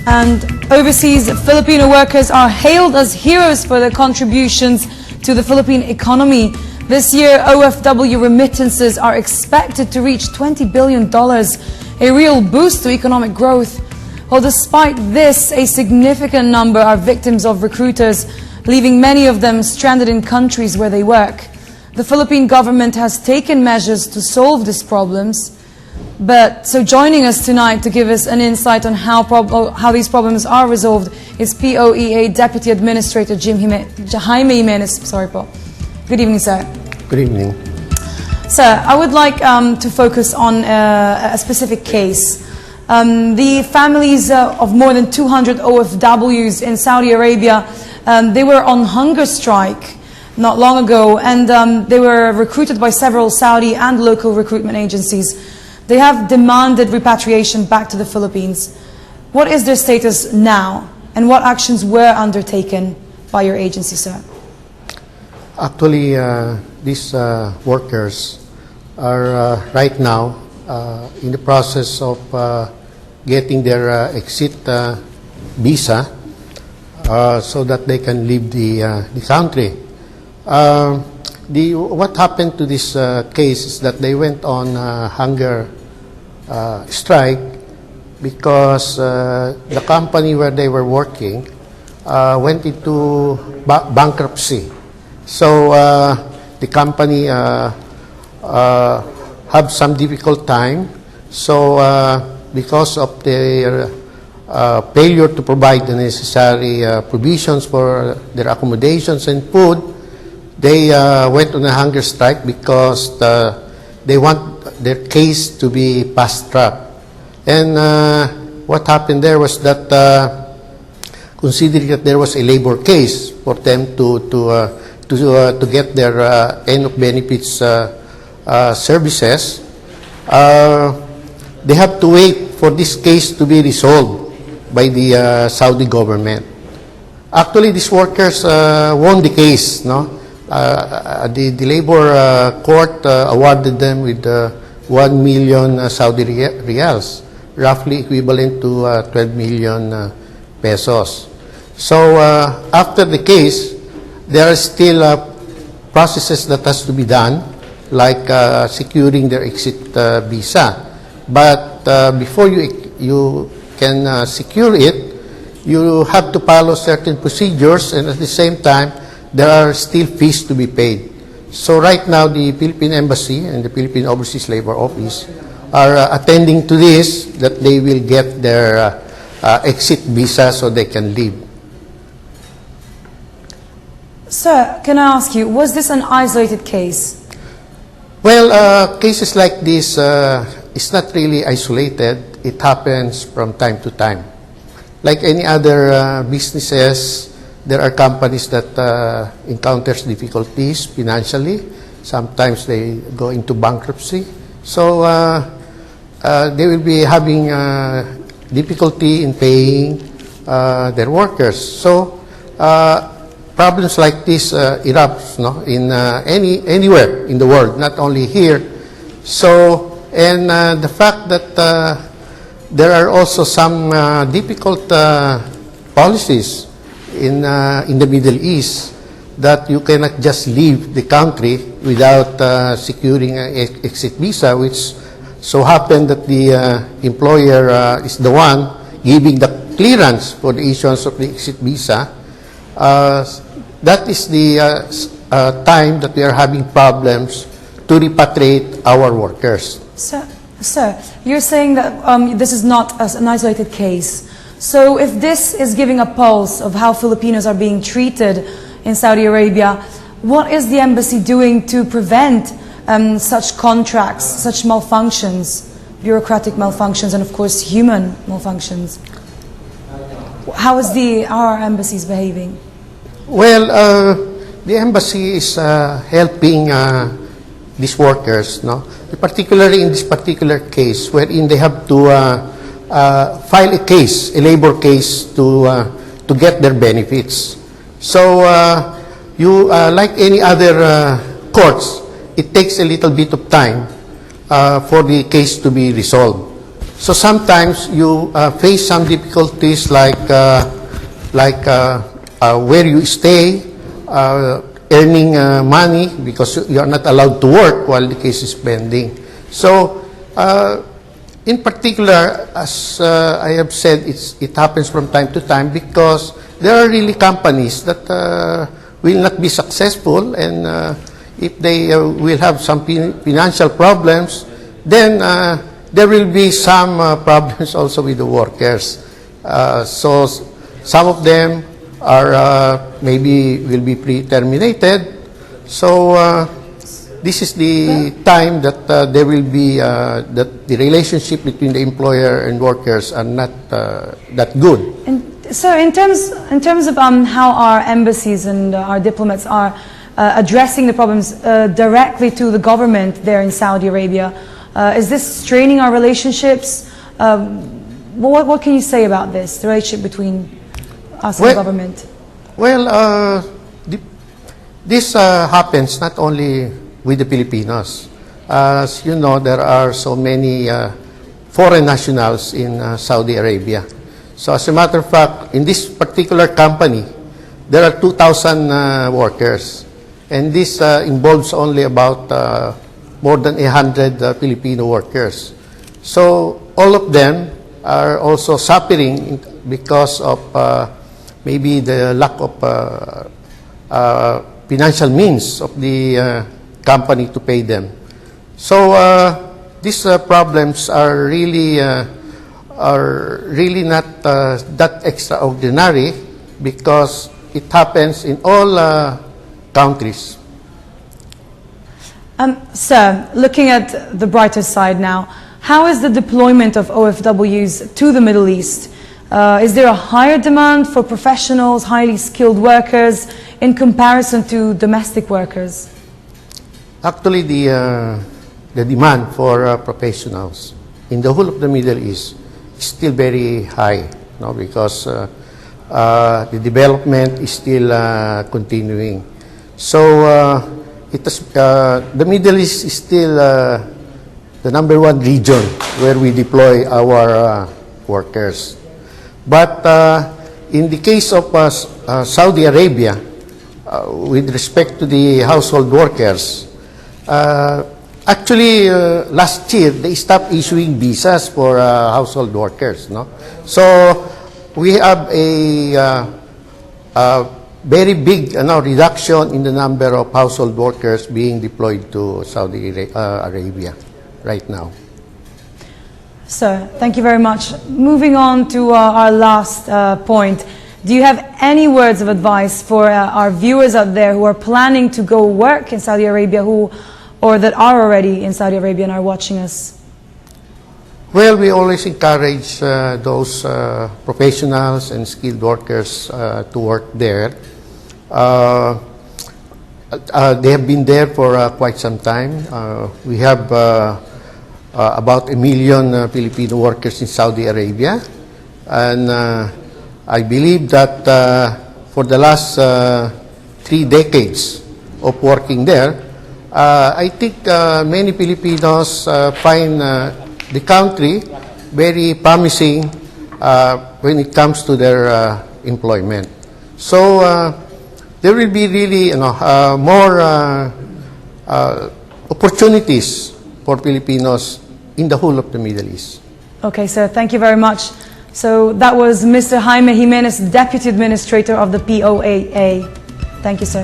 And overseas Filipino workers are hailed as heroes for their contributions to the Philippine economy. This year, OFW remittances are expected to reach $20 billion, a real boost to economic growth. Well, despite this, a significant number are victims of recruiters, leaving many of them stranded in countries where they work. The Philippine government has taken measures to solve these problems. So joining us tonight to give us an insight on how these problems are resolved is POEA Deputy Administrator Jaime Gimenez. Sorry, Paul. Good evening, sir. Good evening. Sir, I would like to focus on a specific case. The families of more than 200 OFWs in Saudi Arabia, they were on hunger strike not long ago, and they were recruited by several Saudi and local recruitment agencies. They have demanded repatriation back to the Philippines. What is their status now, and what actions were undertaken by your agency, sir? Actually, these workers are right now in the process of getting their exit visa so that they can leave the country. What happened to this case is that they went on hunger strike because the company where they were working went into bankruptcy. So the company have some difficult time. So because of their failure to provide the necessary provisions for their accommodations and food, they went on a hunger strike because they want their case to be fast-tracked. And what happened there was that, considering that there was a labor case for them to get their end of benefits services, they have to wait for this case to be resolved by the Saudi government. Actually, these workers won the case, no? The labor court awarded them with 1 million Saudi riyals, roughly equivalent to 12 million pesos. So after the case, there are still processes that has to be done, like securing their exit visa. But before you can secure it, you have to follow certain procedures, and at the same time, there are still fees to be paid. So right now, the Philippine Embassy and the Philippine Overseas Labor Office are attending to this, that they will get their exit visa so they can leave. Sir, can I ask you, was this an isolated case? Well, cases like this, it's not really isolated. It happens from time to time. Like any other businesses, there are companies that encounters difficulties financially. Sometimes they go into bankruptcy. So they will be having difficulty in paying their workers. So problems like this erupts, no, in anywhere in the world, not only here. So, and the fact that there are also some difficult policies in the Middle East, that you cannot just leave the country without securing an exit visa, which so happened that the employer is the one giving the clearance for the issuance of the exit visa. That is the time that we are having problems to repatriate our workers. Sir, you're saying that this is not an isolated case. So if this is giving a pulse of how Filipinos are being treated in Saudi Arabia, what is the embassy doing to prevent such contracts, such malfunctions, bureaucratic malfunctions, and of course human malfunctions? How is our embassies behaving? Well, the embassy is helping these workers, no? Particularly in this particular case, wherein they have to file a case, a labor case, to get their benefits. So, like any other courts, it takes a little bit of time for the case to be resolved. So sometimes you face some difficulties like where you stay, earning money because you are not allowed to work while the case is pending. So in particular, as I have said, it happens from time to time because there are really companies that will not be successful, and if they will have some financial problems, then there will be some problems also with the workers. So some of them are maybe will be pre-terminated. So this is the time that there will be that the relationship between the employer and workers are not that good. And so, in terms of how our embassies and our diplomats are addressing the problems directly to the government there in Saudi Arabia, is this straining our relationships? What can you say about this, the relationship between us and the government? Well, this happens not only with the Filipinos. As you know, there are so many foreign nationals in Saudi Arabia. So as a matter of fact, in this particular company, there are 2,000 workers. And this involves only about more than 100 Filipino workers. So all of them are also suffering because of maybe the lack of financial means of the company to pay them. So these problems are really not that extraordinary because it happens in all countries. Sir, looking at the brighter side now, how is the deployment of OFWs to the Middle East? Is there a higher demand for professionals, highly skilled workers in comparison to domestic workers? Actually, the demand for professionals in the whole of the Middle East is still very high, no? Because the development is still continuing. So the Middle East is still the #1 region where we deploy our workers. But in the case of Saudi Arabia, with respect to the household workers, actually last year they stopped issuing visas for household workers. No? So we have a very big reduction in the number of household workers being deployed to Saudi Arabia right now. Sir, thank you very much. Moving on to our last point, do you have any words of advice for our viewers out there who are planning to go work in Saudi Arabia or that are already in Saudi Arabia and are watching us? Well, we always encourage those professionals and skilled workers to work there. They have been there for quite some time. We have about 1 million Filipino workers in Saudi Arabia, and I believe that for the last 3 decades of working there, I think many Filipinos find the country very promising when it comes to their employment. So there will be really more opportunities for Filipinos in the whole of the Middle East. Okay, sir, thank you very much. So that was Mr. Jaime Gimenez, Deputy Administrator of the POEA. Thank you, sir.